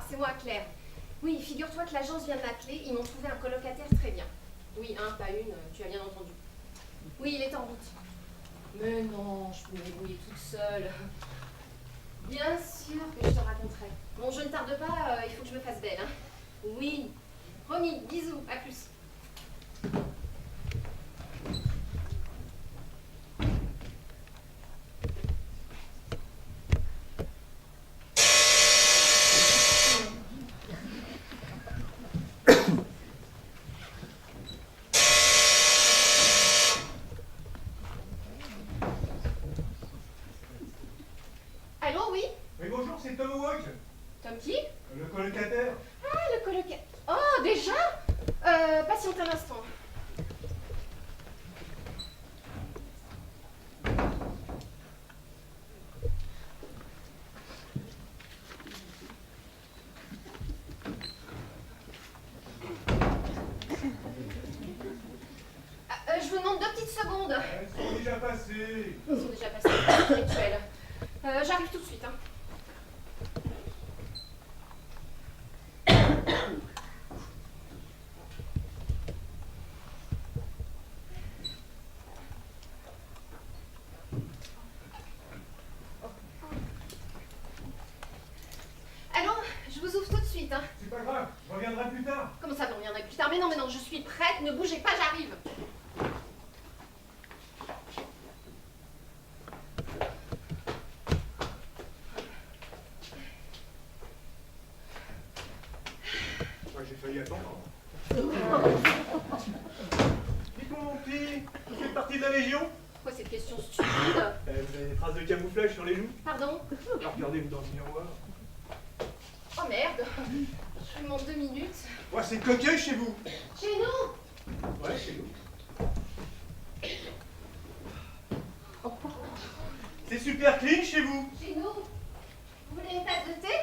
c'est moi, Claire. Oui, figure-toi que l'agence vient de m'appeler, ils m'ont trouvé un colocataire très bien. Oui, un, pas une, tu as bien entendu. Oui, il est en route. Mais non, je peux me débrouiller toute seule. Bien sûr que je te raconterai. Bon, je ne tarde pas, il faut que je me fasse belle, hein. Oui, promis, bisous, à plus. Allô, oui? Oui, bonjour, c'est Tom Hawk, Tom qui? le colocataire. Ah, le colocataire. Oh, déjà? Patiente un instant. Je vous demande 2 petites secondes. Elles sont déjà passées. Ils sont déjà passés, rituel. J'arrive tout de suite, hein. Allô, je vous ouvre tout de suite, hein. C'est pas grave, je reviendrai plus tard. Comment ça, vous reviendrez plus tard? Mais non, je suis prête, ne bougez pas, j'arrive. Ouais, j'ai failli attendre. Dites-moi mon petit, vous faites partie de la Légion? Pourquoi cette question stupide? Vous avez des traces de camouflage sur les joues? Pardon? Alors regardez-vous dans le miroir. Oh merde, je vous demande 2 minutes. Ouais, c'est coquet chez vous. Chez nous? Ouais, chez nous. C'est super clean chez vous. Chez nous? Vous voulez une tasse de thé?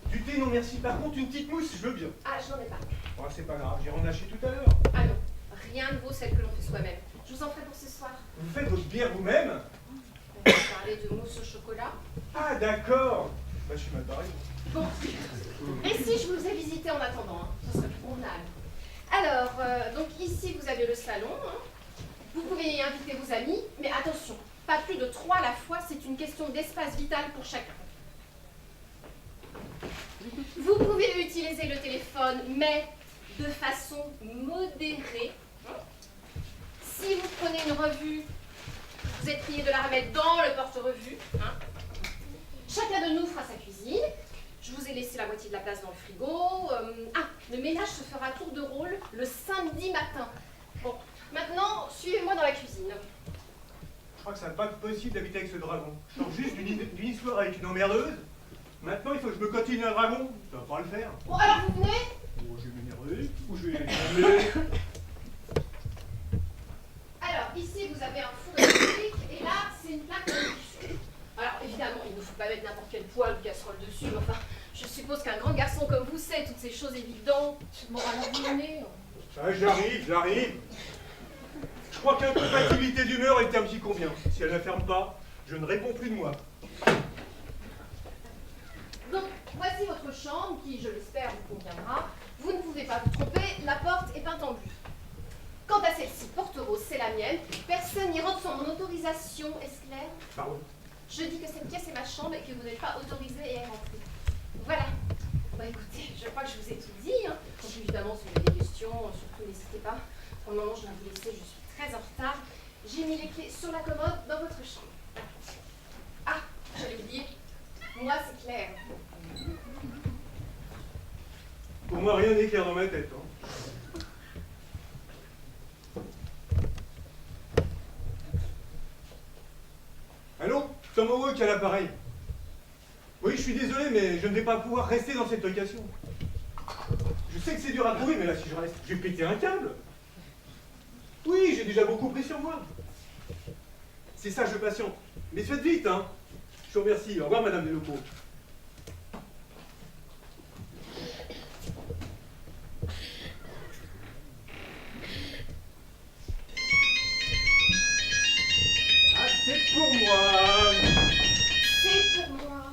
Du thé, non merci. Par contre, une petite mousse, je veux bien. Ah, je n'en ai pas. Ouais, c'est pas grave, j'irai en acheter tout à l'heure. Ah non, rien ne vaut celle que l'on fait soi-même. Je vous en ferai pour ce soir. Vous faites votre bière vous-même? On va parler de mousse au chocolat. Ah, d'accord. Bah, je suis mal barré. Bon, et si je vous ai visité en attendant, hein, ce serait plus convenable. Alors, donc ici vous avez le salon, hein. Vous pouvez y inviter vos amis, mais attention, pas plus de 3 à la fois, c'est une question d'espace vital pour chacun. Vous pouvez utiliser le téléphone, mais de façon modérée. Hein. Si vous prenez une revue, vous êtes prié de la remettre dans le porte-revue. Hein. Chacun de nous fera sa cuisine. Je vous ai laissé la moitié de la place dans le frigo. Le ménage se fera à tour de rôle le samedi matin. Bon, maintenant, suivez-moi dans la cuisine. Je crois que ça va pas être possible d'habiter avec ce dragon. Je sors juste d'une histoire avec une emmerdeuse. Maintenant, il faut que je me cotine un dragon. Ça va pas le faire. Bon, alors vous venez? Oh, je vais m'énerver, ou je vais m'énerver. Alors, ici, vous avez un four électrique, et là, c'est une plaque d'induction. Alors, évidemment, il ne faut pas mettre n'importe quel poêle ou casserole dessus, mais enfin, je suppose qu'un grand garçon comme vous sait toutes ces choses évidentes. Bon, alors vous venez. Ah, j'arrive. Je crois qu'incompatibilité d'humeur est le terme qui convient. Si elle ne ferme pas, je ne réponds plus de moi. Donc, voici votre chambre, qui, je l'espère, vous conviendra. Vous ne pouvez pas vous tromper, la porte est peinte en bleu. Quant à celle-ci, porte rose, c'est la mienne. Personne n'y rentre sans mon autorisation, est-ce clair? Pardon. Je dis que cette pièce est ma chambre et que vous n'êtes pas autorisé à y rentrer. Voilà. Bon, écoutez, je crois que je vous ai tout dit. Hein. Donc, évidemment, si vous avez des questions, surtout n'hésitez pas. Pour le moment, je dois vous laisser, je suis très en retard. J'ai mis les clés sur la commode dans votre chambre. Ah, j'allais oublier. Moi, c'est clair. Pour moi, rien n'est clair dans ma tête. Hein. Allô? Tom Hawk à l'appareil. Oui, je suis désolé, mais je ne vais pas pouvoir rester dans cette location. Je sais que c'est dur à trouver, mais là, si je reste, je vais péter un câble. Oui, j'ai déjà beaucoup pris sur moi. C'est ça, je patiente. Mais faites vite, hein. Je vous remercie. Au revoir, Madame Delocaux. Ah, c'est pour moi. C'est pour moi.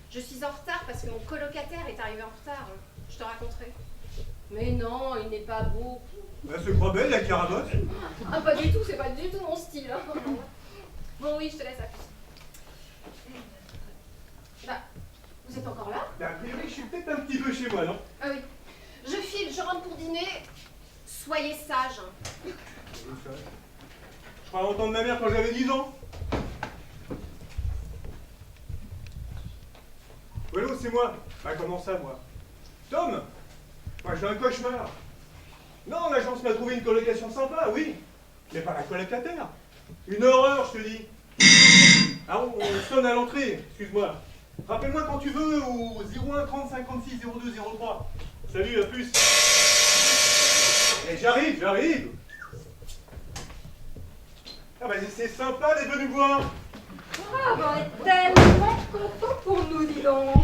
Je suis en retard parce que mon colocataire est arrivé en retard. Je te raconterai. Mais non, il n'est pas beau. Elle se croit belle, la carabosse. Ah, pas du tout, c'est pas du tout mon style. Hein. Bon, oui, je te laisse à plus. Bah, vous êtes encore là? Bah, a priori, je suis peut-être un petit peu chez moi, non? Ah oui. Je file, je rentre pour dîner. Soyez sage. Je crois entendre ma mère quand j'avais 10 ans. Hello, c'est moi. Bah, comment ça, moi? Tom? Moi, j'ai un cauchemar. Non, l'agence m'a trouvé une colocation sympa, oui. Mais pas la colocataire. Une horreur, je te dis. Ah, on sonne à l'entrée, excuse-moi. Rappelle-moi quand tu veux, au 01 30 56 02 03. Salut, à plus. Et j'arrive. Ah bah c'est sympa d'être venu me voir. Ah, ben, on est tellement content pour nous, dis donc.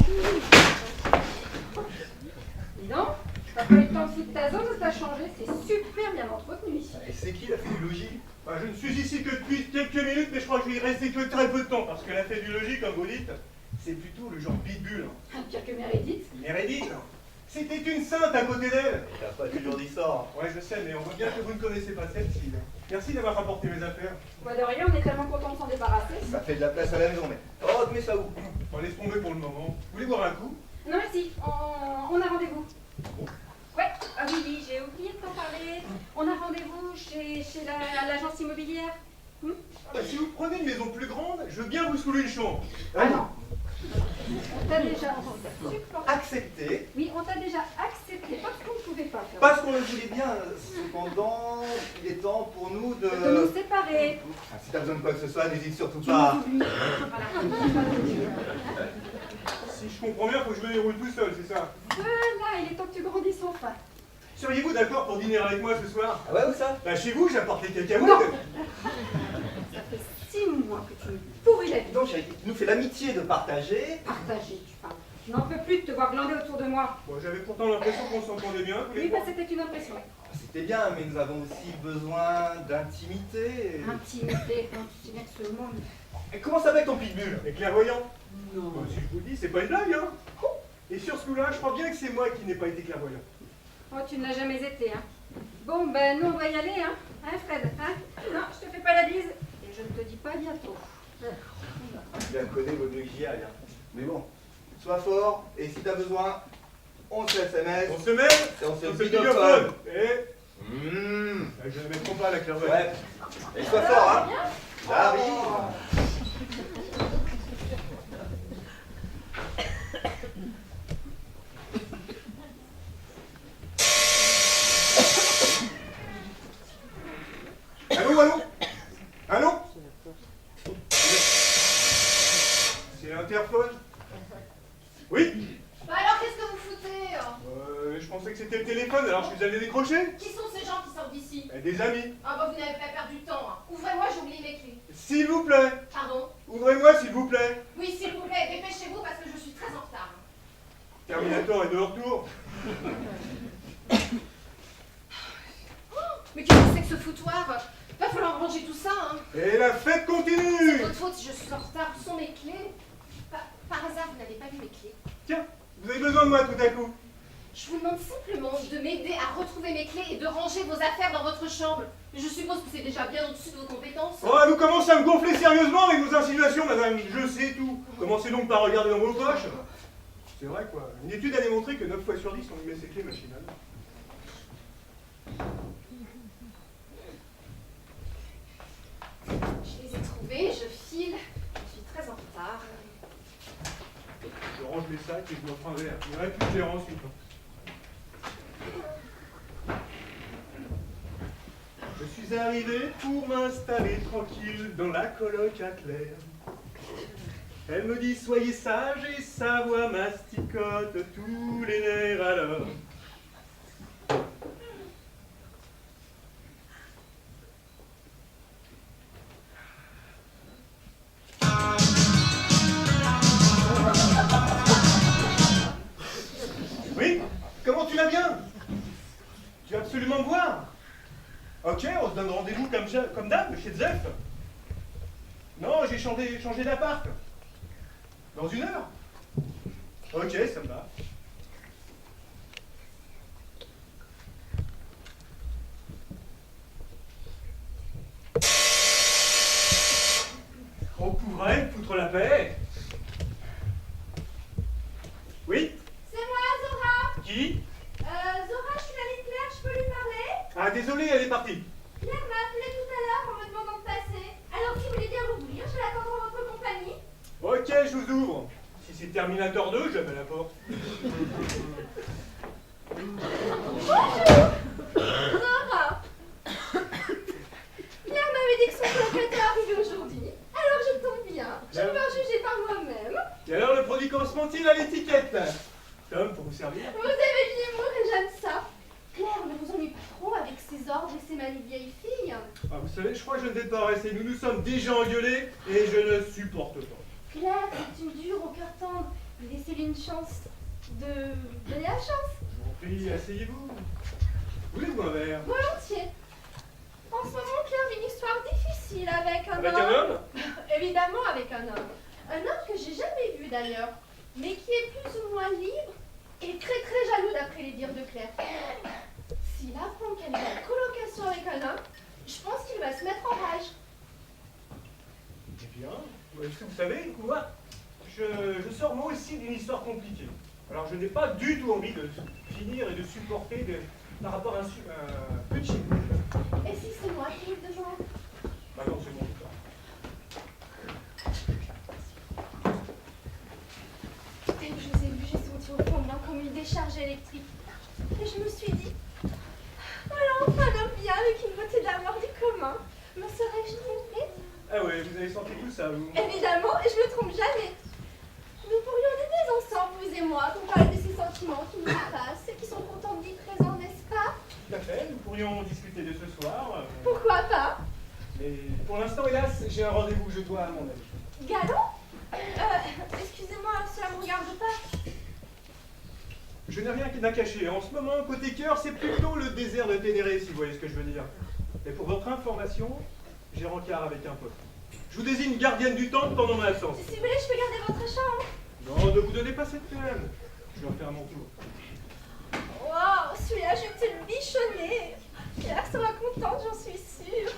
Dis donc, t'as pas eu le temps de foutre ta zone, ça a changé, c'est super bien entretenu ici. Et c'est qui la fait du logis? Bah, je ne suis ici que depuis quelques minutes, mais je crois que je vais y rester que très peu de temps, parce que la fête du logis, comme vous dites, c'est plutôt le genre pitbull. Pire que Meredith. Meredith, c'était une sainte à côté d'elle. T'as pas toujours dit ça. Ouais, je sais, mais on voit bien que vous ne connaissez pas celle-ci. Merci d'avoir rapporté mes affaires. Bah, de rien, on est tellement content de s'en débarrasser. Ça fait de la place à la maison, mais... Oh, mets ça où? Bon, laisse tomber pour le moment. Vous voulez boire un coup? Non, merci, on a rendez-vous. Ouais, ah oui, j'ai oublié de t'en parler. On a rendez-vous chez l'agence immobilière. Ah bah, si vous prenez une maison plus grande, je veux bien vous sous une chambre. Ah non. On t'a déjà Accepté. Oui, on t'a déjà accepté parce qu'on ne pouvait pas faire. Parce qu'on le voulait bien. Cependant, il est temps pour nous de... De nous séparer. Ah, si t'as besoin de quoi que ce soit, n'hésite surtout Tu pas. nous oublies. Voilà. Si je comprends bien, faut que je me déroule tout seul, c'est ça? Voilà, il est temps que tu grandisses enfin. Seriez-vous d'accord pour dîner avec moi ce soir? Ah ouais, où ça? Bah chez vous, j'apporte les cacahuètes. Non. Ça fait 6 mois que tu me pourris la vie. Non, chérie, tu nous fais l'amitié de partager. Partager, tu parles. Je n'en peux plus de te voir glander autour de moi. Bon, j'avais pourtant l'impression qu'on s'entendait bien tous les Oui, bah trois. c'était une impression. C'était bien, mais nous avons aussi besoin d'intimité. Intimité, non, tu sais bien que ce mot... Et comment ça va avec ton pitbull? Et clairvoyant. Non. Bon, si je vous le dis, c'est pas une blague, hein. Et sur ce coup-là, je crois bien que c'est moi qui n'ai pas été clairvoyant. Oh, tu ne l'as jamais été, hein. Bon, ben nous on va y aller, hein. Hein, Fred, hein. Non, je te fais pas la bise. Et je ne te dis pas à bientôt. Tu la connais, vaut mieux que j'y aille. Hein. Mais bon, sois fort, et si t'as besoin, on se SMS. On se met, Et on se on se bidouille. Et Mmh. je ne mettrai pas la clairvoyance. Ouais. Et sois fort, hein. J'arrive. Allô? C'est l'interphone? Oui? Bah alors, qu'est-ce que vous foutez? Je pensais que c'était le téléphone, alors je suis allé décrocher. Qui sont ces gens qui sortent d'ici? Des amis. Ah bah vous n'avez pas perdu de temps. Hein. Ouvrez-moi, j'ai oublié mes clés. S'il vous plaît. Pardon? Ouvrez-moi, s'il vous plaît. Oui, s'il vous plaît, dépêchez-vous parce que je suis très en retard. Terminator est de retour. Mais qu'est-ce que c'est que ce foutoir? Va falloir ranger tout ça, hein. Et la fête C'est continue. votre faute si je suis en retard. Où sont mes clés? Par hasard, vous n'avez pas vu mes clés? Tiens, vous avez besoin de moi tout à coup. Je vous demande simplement de m'aider à retrouver mes clés et de ranger vos affaires dans votre chambre. Mais je suppose que c'est déjà bien au-dessus de vos compétences. Oh, vous commencez à me gonfler sérieusement avec vos insinuations, madame. Je sais tout. Commencez donc par regarder dans vos poches. C'est vrai, quoi. Une étude a démontré que 9 fois sur 10, on y met ses clés machinalement. Je les ai trouvés, je file. Je suis très en retard. Je range les sacs et je me prends un verre. Je récupère ensuite. Je suis arrivé pour m'installer tranquille dans la coloc à Claire. Elle me dit soyez sage et sa voix masticote tous les nerfs alors. Oui? Comment tu vas bien? Tu veux absolument me voir? Ok, on se donne rendez-vous comme d'hab, chez Zef. Non, j'ai changé d'appart. Dans 1 heure. Ok, ça me va. On pourrait foutre la paix. Oui? C'est moi, Zora. Qui? Zora, je suis l'amie de Claire, je peux lui parler? Ah, désolé, elle est partie. Claire m'a appelé tout à l'heure en me demandant de passer. Alors si vous voulez bien m'ouvrir, je l'attends dans votre compagnie. Ok, je vous ouvre. Si c'est Terminator 2, je mets la porte. Bonjour Zora. Claire m'avait dit que son colocataire arrivait aujourd'hui. Alors je tombe bien. Je vais pouvoir juger par moi-même. Et alors, le produit correspond-il à l'étiquette? Tom, pour vous servir. Vous avez de l'humour et j'aime ça. Claire, ne vous ennuie pas trop avec ses ordres et ses manies de vieille fille. Ah, vous savez, je crois que je ne vais pas rester. Nous nous sommes déjà engueulés et je ne supporte pas. Claire, c'est une dure au cœur tendre. Laissez-lui une chance de donner la chance. Je vous en prie, asseyez-vous. Voulez-vous un verre? Volontiers. En ce moment, Claire vit une histoire difficile avec un Avec homme. un homme? Évidemment avec un homme. Un homme que j'ai jamais vu d'ailleurs, mais qui est plus ou moins libre et très très jaloux d'après les dires de Claire. S'il apprend qu'elle est en colocation avec un homme, je pense qu'il va se mettre en rage. Eh bien, est-ce que vous savez, moi, je sors moi aussi d'une histoire compliquée. Alors je n'ai pas du tout envie de finir et de supporter par rapport à un petit. Et si c'est moi qui livre devant? Bah non, c'est bon. Dès que je vous ai vu, j'ai senti au fond de moi comme une décharge électrique. Et je me suis dit, voilà enfin un homme bien avec une beauté d'amour du commun. Me serais-je trompée? Ah ouais, vous avez senti tout ça, vous? Évidemment, et je me trompe jamais. Nous pourrions aimer ensemble, vous et moi, pour parler de ces sentiments qui nous dépassent et qui sont pourtant dits présents, n'est-ce pas? Tout à fait, nous pourrions discuter de ce soir. Pourquoi pas? Mais pour l'instant, hélas, j'ai un rendez-vous que je dois à mon ami. Galant? Excusez-moi, cela ne me regarde pas. Je n'ai rien à cacher. En ce moment, côté cœur, c'est plutôt le désert de Ténéré, si vous voyez ce que je veux dire. Et pour votre information, j'ai rencard avec un pote. Je vous désigne gardienne du temple pendant mon absence. Si vous voulez, je peux garder votre chambre. Non, ne vous donnez pas cette peine. Je vais en faire mon tour. Wow, celui-là, je vais te le bichonner. Claire sera contente, j'en suis sûre.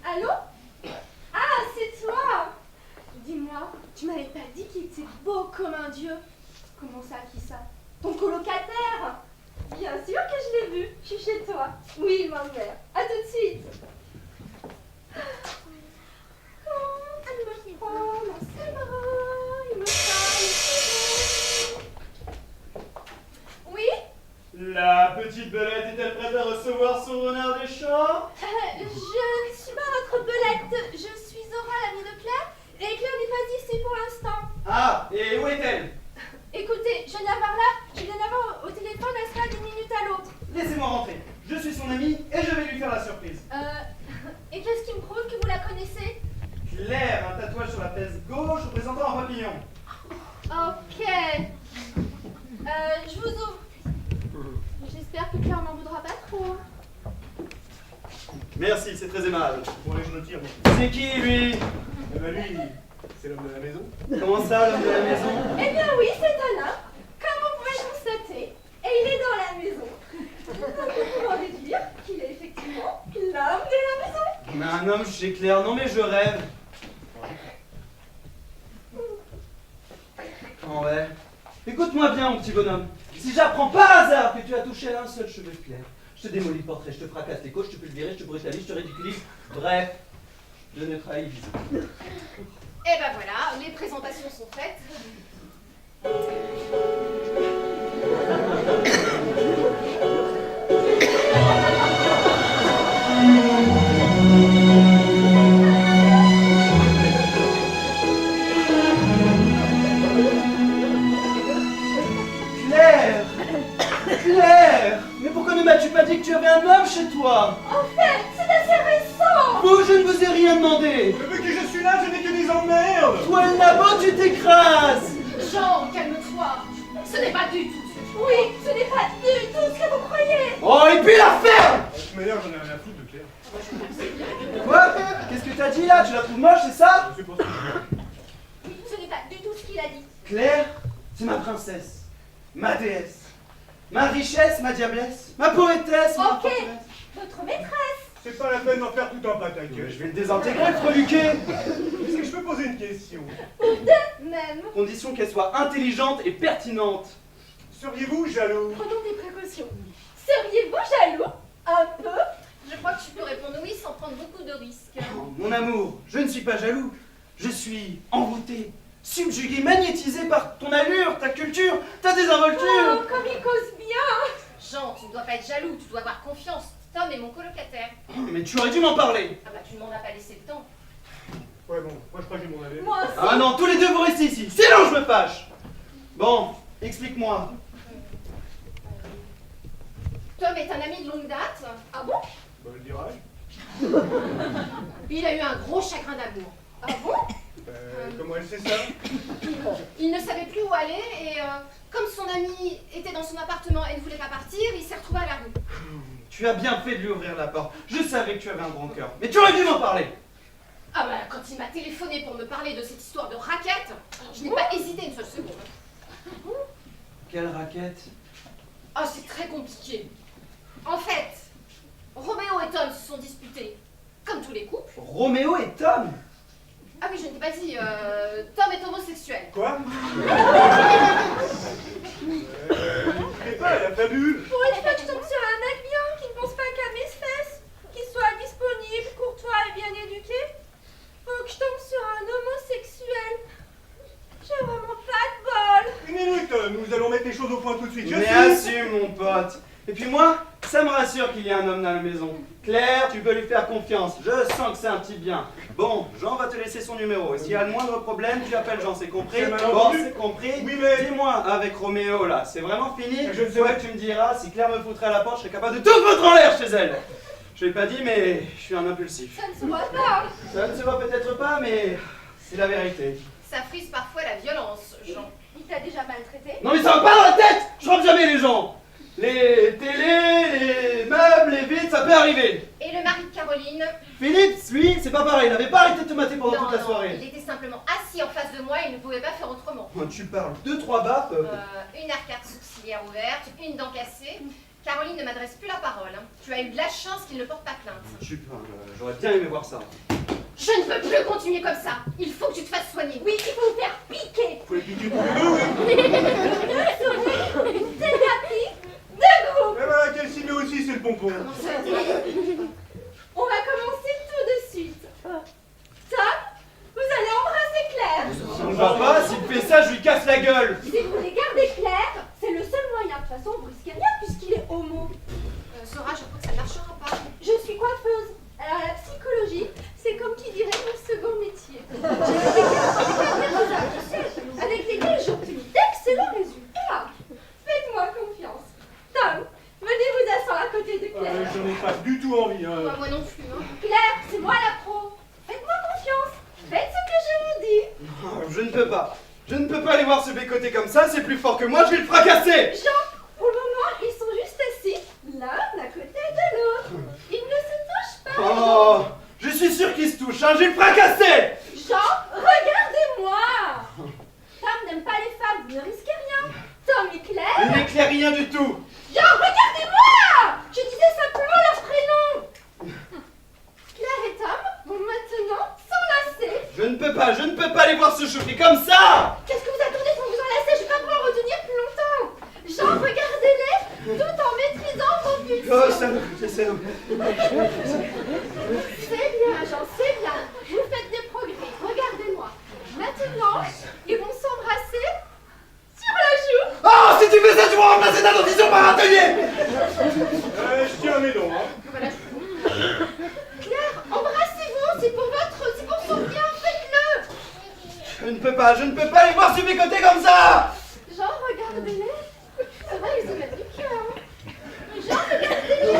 Allô? Ah, c'est toi! Dis-moi, tu m'avais pas dit qu'il était beau comme un dieu. Comment ça, qui ça? Ton colocataire? Bien sûr que je l'ai vu, je suis chez toi. Oui, ma mère. À tout de suite. Oh, il me prend dans ses bras, il me parle. Oui? La petite belette est-elle prête à recevoir son renard des champs? Je ne suis pas votre belette, je suis Zora, l'amie de Claire, et Claire n'est pas ici pour l'instant. Ah, et où est-elle? Écoutez, je viens d'avoir au téléphone, elle sera d'une minute à l'autre. Laissez-moi rentrer. Je suis son ami et je vais lui faire la surprise. Et qu'est-ce qui me prouve que vous la connaissez? Claire, un tatouage sur la fesse gauche représentant un papillon. Ok. Je vous ouvre. J'espère que Claire m'en voudra pas trop. Merci, c'est très aimable. Bon, allez, je me tire. C'est qui, lui? Eh ben lui, c'est l'homme de la maison. Comment ça, l'homme de la maison? Eh bien oui, c'est un homme, comme vous pouvez le constater, et il est dans la maison. Donc vous pouvez en déduire qu'il est effectivement l'homme de la maison. Mais un homme chez Claire, non mais je rêve. Oh ouais. Écoute-moi bien, mon petit bonhomme. Si j'apprends par hasard que tu as touché à un seul cheveu de Claire, je te démolis le portrait, je te fracasse les côtes, je te pulvérise, je te brutalise, je te ridiculise. Bref, je ne trahis visite. Et ben voilà, les présentations sont faites. Claire! Claire! Mais pourquoi ne m'as-tu pas dit que tu avais un homme chez toi? En fait, c'est assez récent. Vous, je ne vous ai rien demandé! Depuis que je suis là, je n'ai que des emmerdes. Toi, le labo, tu t'écrases! Jean, calme-toi. Ce n'est pas du tout ce Oui, ce n'est pas du tout ce que vous croyez. Oh, et puis la ferme! De toute manière, j'en ai rien à foutre de Claire. Quoi? Qu'est-ce que t'as dit là? Tu la trouves moche, c'est ça? Je sais pas ce que je veux. Oui, ce n'est pas du tout ce qu'il a dit. Claire, c'est ma princesse, ma déesse, ma richesse, ma diablesse, ma poétesse, ma Ok. forteresse. Votre maîtresse. C'est pas la peine d'en faire tout un pataquès. Je vais le désintégrer, le freluquet. Est-ce que je peux poser une question? Même. Condition qu'elle soit intelligente et pertinente. Seriez-vous jaloux? Prenons des précautions. Seriez-vous jaloux? Un peu. Je crois que tu peux répondre oui sans prendre beaucoup de risques. Oh, mon amour, je ne suis pas jaloux. Je suis envoûté, subjugué, magnétisé par ton allure, ta culture, ta Oh, désinvolture. comme il cause bien. Jean, tu ne dois pas être jaloux, tu dois avoir confiance. Tom est mon colocataire. Oh, mais tu aurais dû m'en parler. Ah bah tu ne m'en as pas laissé le temps. Ouais, bon, moi je crois que j'ai mon avis. Moi aussi. Ah non, tous les deux vous restez ici, sinon je me fâche. Bon, explique-moi. Tom est un ami de longue date. Ah bon? Bah, le dirais. Il a eu un gros chagrin d'amour. Ah bon? Comment elle sait ça? Il ne savait plus où aller et comme son ami était dans son appartement et ne voulait pas partir, il s'est retrouvé à la rue. Tu as bien fait de lui ouvrir la porte. Je savais que tu avais un bon cœur. Mais tu aurais dû m'en parler. Ah bah quand il m'a téléphoné pour me parler de cette histoire de raquette, je n'ai pas hésité une seule seconde. Quelle raquette? Ah c'est très compliqué. En fait, Roméo et Tom se sont disputés, comme tous les couples. Roméo et Tom. Ah oui, je ne t'ai pas dit, Tom est homosexuel. Quoi? Je sais pas, la fabule. Pour une fois que je tombe sur un mec bien, qui ne pense pas qu'à mes fesses, qui soit disponible, courtois et bien éduqué. Faut que je tombe sur un homosexuel. J'ai vraiment pas de bol. Une minute, nous allons mettre les choses au point tout de suite. Je Mais suis... assume, mon pote. Et puis moi, ça me rassure qu'il y ait un homme dans la maison. Claire, tu peux lui faire confiance. Je sens que c'est un type bien. Bon, Jean va te laisser son numéro. Et s'il y a le moindre problème, tu appelles Jean, c'est compris? J'ai mal Bon, entendu. c'est compris. Oui, mais- Dis-moi, avec Roméo, là, c'est vraiment fini? Je ne sais pas. Tu me diras, si Claire me foutrait à la porte, je serais capable de tout foutre en l'air chez elle. Je l'ai pas dit, mais je suis un impulsif. Ça ne se voit pas. Ça ne se voit peut-être pas, mais c'est la vérité. Ça frise parfois la violence, Jean. Il t'a déjà maltraité? Non mais ça va pas dans la tête! Je rentre jamais les gens! Les télés, les meubles, les vides, ça peut arriver! Et le mari de Caroline? Philippe, lui, c'est pas pareil, il avait pas arrêté de te mater pendant toute la il soirée. était simplement assis en face de moi et il ne pouvait pas faire autrement. Tu parles 2-3 baffes. Une arcade sourcilière ouverte, une dent cassée. Caroline ne m'adresse plus la parole. Hein. Tu as eu de la chance qu'il ne porte pas plainte. Tu parles, j'aurais bien aimé voir ça. Je ne peux plus continuer comme ça. Il faut que tu te fasses soigner. Oui, il faut vous faire piquer. Faut les piquer tous les deux, oui. Thérapie de groupe. Et voilà, qu'elle s'y met aussi, c'est le pompon. On va commencer tout de suite. Tom, vous allez embrasser Claire. Ça ne va pas, s'il fait ça, je lui casse la gueule. Si vous voulez garder Claire, c'est le seul moyen. De toute façon, vous risquez rien puisqu'il est homo. Sora, je crois que ça ne marchera pas. Je suis coiffeuse. Alors la psychologie, c'est comme qui dirait mon second métier. J'ai fait des carrières avec lesquelles j'ai obtenu d'excellents résultats. Faites-moi confiance. Tom, venez vous asseoir à côté de Claire. J'en ai pas du tout envie. Hein. Moi non plus. Hein. Claire, c'est moi la pro. Faites-moi confiance. Faites ce que je vous dis. Je ne peux pas. Je ne peux pas aller voir ce bécoté comme ça, c'est plus fort que moi, je vais le fracasser. Jean, pour le moment, ils sont juste assis, l'un à côté de l'autre. Ils ne se touchent pas. Oh, je suis sûr qu'il se touche, hein, je vais le fracasser. Jean, regardez-moi. Tom n'aime pas les femmes, vous ne risquez rien. Tom et Claire. Il n'éclaire rien du tout. Jean, regardez-moi. Je disais simplement leur prénom. Claire et Tom vont maintenant s'enlacer. Je ne peux pas aller voir ce choquer comme ça. Qu'est-ce que vous attendez pour vous enlacer? Je ne vais pas pouvoir retenir plus longtemps. Jean, regardez-les tout en maîtrisant vos pulsions. Oh, ça me c'est C'est bien, Jean, c'est bien. Vous faites des progrès. Regardez-moi. Maintenant, ils vont s'embrasser sur la joue. Oh, si tu fais ça, tu vas remplacer ta dentition par un atelier. Je tiens à mes dents, hein. Voilà, je... Claire, embrassez-vous. C'est pour son bien. Faites-le. Je ne peux pas aller voir ce bécoté comme ça. Jean, regardez-les. C'est vrai, ils ont même du cœur. Jean, regardez-les.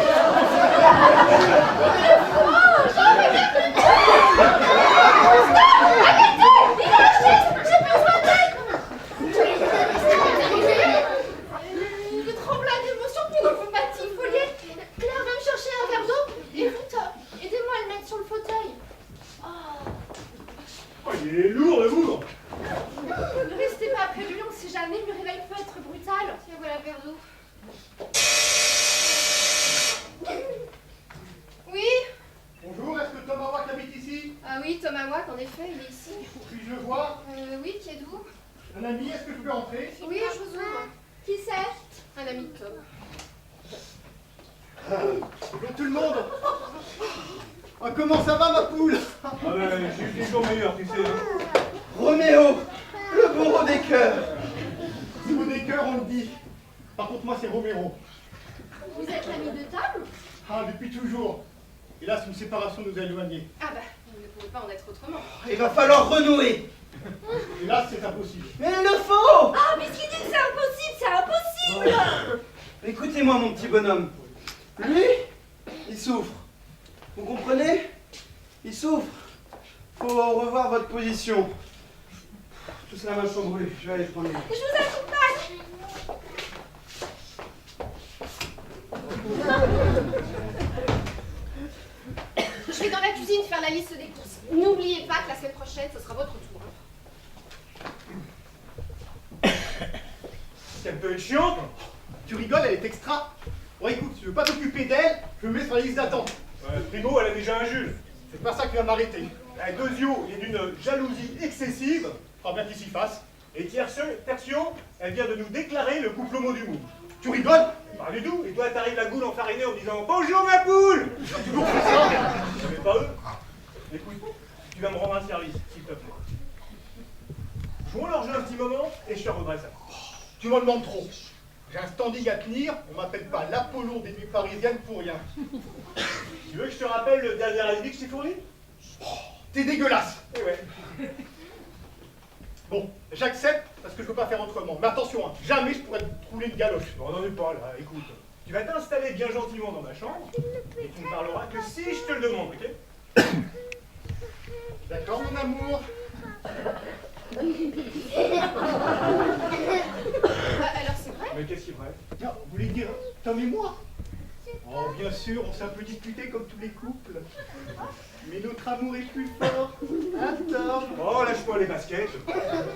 Jean, regardez-les. Stop. Arrêtez. Il est j'ai besoin d'aide. mon amour. Ne restez pas près de lui, on sait jamais, le réveil peut être brutal. Tiens, voilà un verre d'eau. Oui? Bonjour, est-ce que Thomas Wack habite ici? Ah oui, Thomas Wack, en effet, il est ici. Puis-je le voir? Oui, qui êtes-vous? Un ami, est-ce que je peux entrer? Oui, je vous ouvre. Qui c'est? Un ami de Tom. Bonjour tout le monde. Ah, comment ça va ma poule? Ah ben, j'ai eu des jours meilleurs, tu sais. Hein. Roméo, le bourreau des cœurs. Simon des cœurs, on le dit. Par contre, moi, c'est Romero. Vous êtes l'ami de Tom? Ah, depuis toujours. Hélas, une séparation nous a éloignés. Ah bah, vous ne pouvez pas en être autrement. Il va falloir renouer. Hélas, c'est impossible. Mais il le faut. Ah, mais ce qu'il dit que c'est impossible, c'est impossible! Écoutez-moi, mon petit bonhomme. Lui, il souffre. Vous comprenez? Il souffre. Faut revoir votre position. Tout cela m'a chamboulé. Je vais aller prendre les... Je vous accompagne! Je vais dans la cuisine faire la liste des courses. N'oubliez pas que la semaine prochaine, ce sera votre tour. C'est un peu chiant. Tu rigoles, elle est extra. Bon, écoute, si tu veux pas t'occuper d'elle, je me mets sur la liste d'attente. Primo, elle a déjà un Jules. C'est pas ça qui va m'arrêter. Deuxio, il est d'une jalousie excessive. Pas bien qu'il s'y fasse. Et Tertio, elle vient de nous déclarer le couple homo du monde. Tu rigoles? Pas du tout. Et toi, t'arrives la goule enfarinée en disant bonjour ma poule. J'ai toujours fait ça. Mais pas eux. Écoute, tu vas me rendre un service, s'il te plaît. Jouons leur jeu un petit moment et je te redresse ça. Tu m'en demandes trop. J'ai un standing à tenir, on m'appelle pas l'Apollon des nuits parisiennes pour rien. Tu veux que je te rappelle le dernier alibi que je t'ai fourni? T'es dégueulasse. Eh ouais. Bon, j'accepte parce que je peux pas faire autrement. Mais attention, hein, jamais je pourrais te rouler une galoche. Non, n'en est pas là, écoute. Tu vas t'installer bien gentiment dans ma chambre et tu ne parleras que si je te le demande, ok? D'accord, mon amour? Alors c'est vrai? Mais qu'est-ce qui est vrai? Non, vous voulez dire Tom et moi? Oh, bien sûr, on s'est un peu disputé comme tous les couples. Mais notre amour est plus fort. Hein, Tom? Oh, lâche-moi les baskets.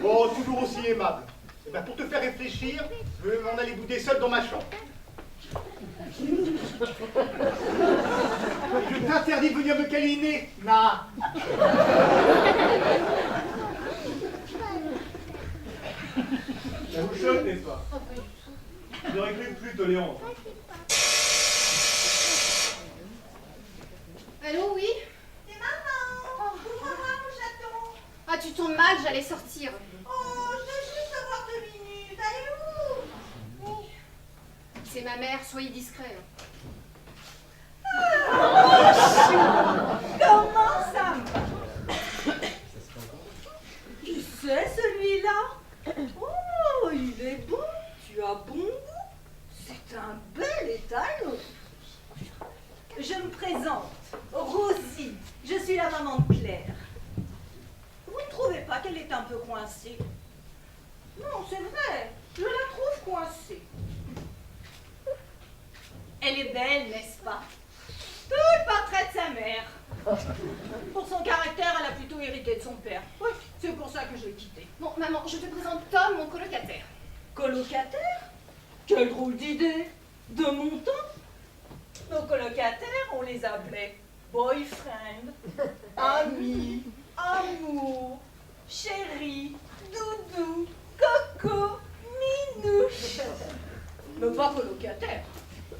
Bon, toujours aussi aimable. Eh ben, pour te faire réfléchir, je vais m'en aller bouder seul dans ma chambre. Je t'interdis de venir me câliner, Na. Ça vous choque, n'est-ce pas? Vous aurez cru plus tolérant. Allô, oui? C'est maman! Ouvre-moi mon chaton! Ah, tu tombes mal, j'allais sortir. Oh, je dois juste avoir 2 minutes. Allez où? C'est ma mère, soyez discret. Comment ça va? Qui c'est celui-là? Oh, il est bon, tu as bon goût. C'est un bel étalon. Je me présente, Rosie. Je suis la maman de Claire. Vous ne trouvez pas qu'elle est un peu coincée? Non, c'est vrai, je la trouve coincée. Elle est belle, n'est-ce pas? Tout le portrait de sa mère. Pour son caractère, elle a plutôt hérité de son père. Oui, c'est pour ça que je l'ai quitté. Bon, maman, je te présente Tom, mon colocataire. Colocataire? Quelle drôle d'idée! De mon temps? Nos colocataires, on les appelait boyfriend, amis, amour, chéri, doudou, coco, minouche. Mais pas colocataire.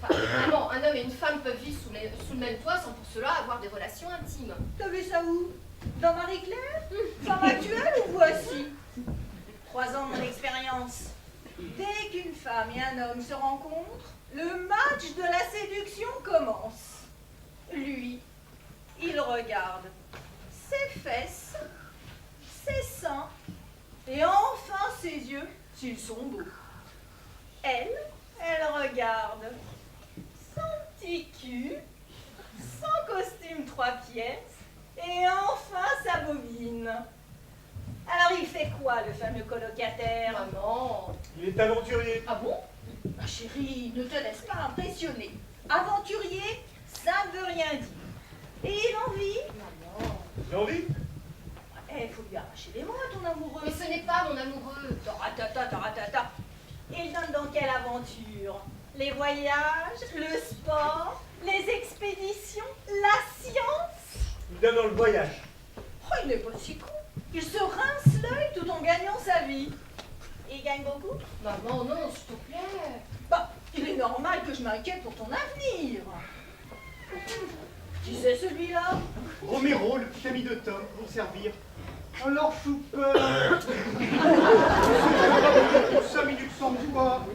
Enfin, maman, un homme et une femme peuvent vivre sous le même toit sans pour cela avoir des relations intimes. T'as vu ça où? Dans Marie-Claire? Femme actuelle ou voici? 3 ans de mon expérience. Dès qu'une femme et un homme se rencontrent, le match de la séduction commence. Lui, il regarde ses fesses, ses seins, et enfin ses yeux, s'ils sont beaux. Elle regarde son petit cul, son costume 3 pièces, et enfin sa bobine. Alors il fait quoi, le fameux colocataire? Maman. Il est aventurier. Ah bon? Ma chérie, ne te laisse pas impressionner. Aventurier, ça ne veut rien dire. Et il en vit? Maman. J'ai envie? Eh, faut lui arracher les mots à ton amoureux. Mais ce n'est pas mon amoureux. Taratata. Il donne dans quelle aventure? Les voyages, le sport, les expéditions, la science? Il donne dans le voyage. Oh, il n'est pas si con. Il se rince l'œil tout en gagnant sa vie. Et il gagne beaucoup? Maman, non, s'il te plaît. Bah, il est normal que je m'inquiète pour ton avenir. Qui c'est celui-là? Roméro, le petit ami de Tom, pour servir. Alors, Choupette, 5 minutes sans toi.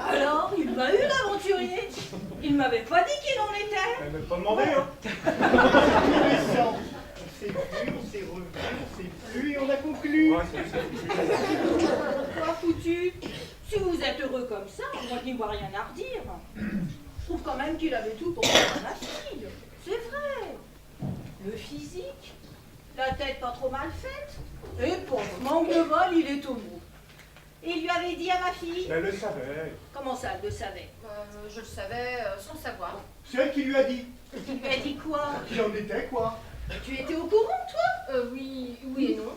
Alors, il m'a eu l'aventurier. Il m'avait pas dit qu'il en était. Elle m'a même pas demandé, hein. Adolescent. On s'est vu, on s'est revu, on s'est plus et on a conclu. Ouais, c'est Pas foutu. Si vous êtes heureux comme ça, moi je n'y vois rien à redire. Je trouve quand même qu'il avait tout pour faire ma fille. C'est vrai. Le physique, la tête pas trop mal faite, et pour le manque de vol, il est au bout. Et il lui avait dit à ma fille. Elle le savait. Comment ça, elle le savait? Je le savais sans le savoir. C'est elle qui lui a dit. Il lui a dit quoi? Qu'il en était, quoi. Tu étais au courant, toi? Oui et non.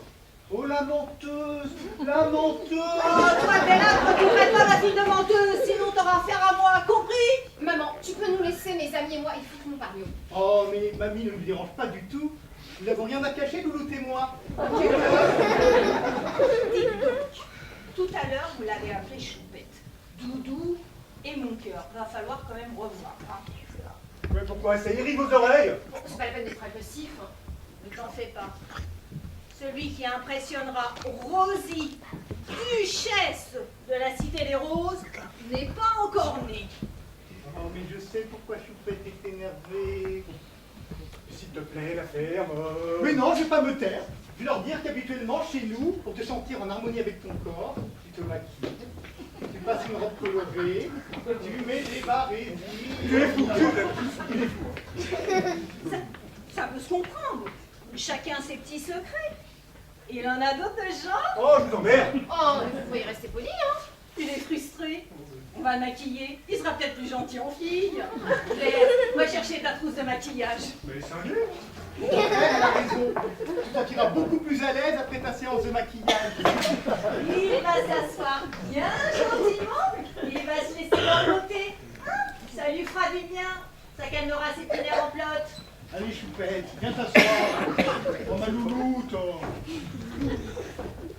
Oh, la menteuse. La menteuse. Oh, toi, t'es là, tu traites pas ma fille de menteuse, sinon t'auras affaire à moi, compris? Maman, tu peux nous laisser, mes amis et moi, il faut que nous parlions. Oh, mais mamie ne nous dérange pas du tout. Nous n'avons rien à cacher, Louloute et moi. Dites donc, tout à l'heure, vous l'avez appelé Choupette. Doudou et mon cœur. Va falloir quand même revoir. Hein. Ouais, pourquoi? Ça irrite vos oreilles. Bon, c'est pas la peine d'être agressif. Hein. Ne t'en fais pas. Celui qui impressionnera Rosie, duchesse de la Cité des Roses, n'est pas encore né. Oh, mais je sais pourquoi Choupette est énervée. S'il te plaît, la ferme. Mais non, je vais pas me taire. Je vais leur dire qu'habituellement, chez nous, pour te sentir en harmonie avec ton corps, tu te maquilles, tu passes une robe colorée, tu mets des barésies. Tu es fou, il est fou. Ça peut se comprendre. Chacun ses petits secrets. Il en a d'autres de gens. Oh, je vous emmerde. Oh, vous pouvez rester poli, hein. Il est frustré. On va le maquiller. Il sera peut-être plus gentil en fille. Claire, va chercher ta trousse de maquillage. Mais cinglé. Elle a raison. Tu te sentiras beaucoup plus à l'aise après ta séance de maquillage. Il va s'asseoir bien gentiment. Il va se laisser l'envoter. Ça lui fera du bien. Ça calmera ses petits nerfs en pelote. Allez, Choupette, viens t'asseoir. Oh, ma louloute.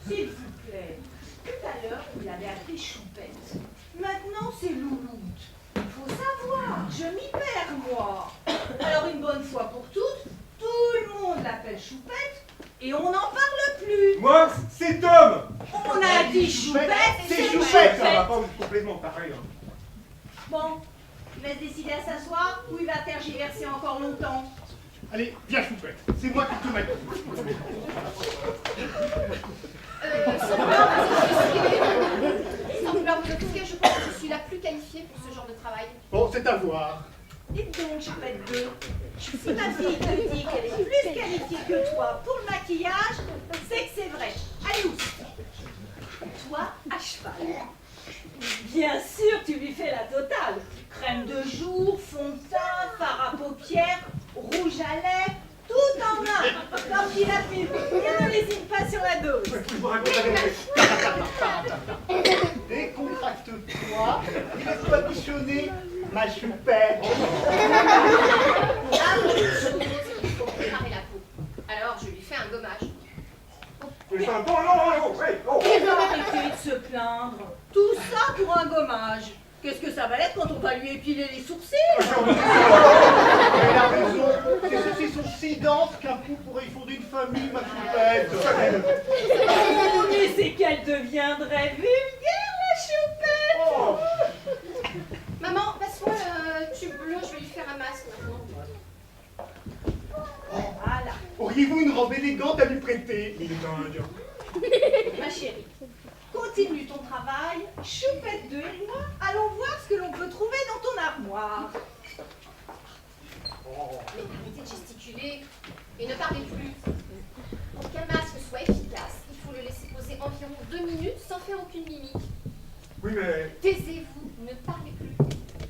S'il vous plaît. Tout à l'heure, vous l'avez appelé Choupette. Maintenant, c'est Louloute. Il faut savoir, je m'y perds, moi. Alors, une bonne fois pour toutes, tout le monde l'appelle Choupette et on n'en parle plus. Moi, c'est Tom. On a dit Choupette, c'est c'est Choupette. Ça va pas complètement pareil. Hein. Bon, il va se décider à s'asseoir ou il va tergiverser encore longtemps. Allez, viens, Choupette. C'est moi qui te maquille. Sans vouloir vous offusquer, je pense que je suis la plus qualifiée pour ce genre de travail. Bon, c'est à voir. Dites donc, Choupette 2, si ma fille te dit qu'elle est plus qualifiée que toi pour le maquillage, c'est que c'est vrai. Allez, où? Toi, à cheval. Bien sûr, tu lui fais la totale. Crème de jour, fond de teint, fard à paupières, rouge à lèvres, tout en un. Comme dit la pub, et ne lésine pas sur la dose. Je vous raconte la vérité. Décontracte-toi et laisse-toi bichonner, ma Choupette. La première chose, il faut préparer la peau. Alors, je lui fais un gommage. Mais c'est un bon, non, hey, oh. Il va arrêter de se plaindre. Tout ça pour un gommage. Qu'est-ce que ça va être quand on va lui épiler les sourcils? Elle a raison. Tes sourcils sont si denses qu'un coup pourrait y fonder une famille, ma Choupette. Oh, mais c'est qu'elle deviendrait vulgaire, la Choupette. Oh. Maman, passe-moi le tube bleu, je vais lui faire un masque maintenant. Voilà, Auriez-vous une robe élégante à lui prêter? Il est un indien. ma chérie. Continue ton travail. Choupette 2 et moi allons voir ce que l'on peut trouver dans ton armoire. Mais arrêtez de gesticuler et ne parlez plus. Pour qu'un masque soit efficace, il faut le laisser poser environ 2 minutes sans faire aucune mimique. Oui, mais Taisez-vous, ne parlez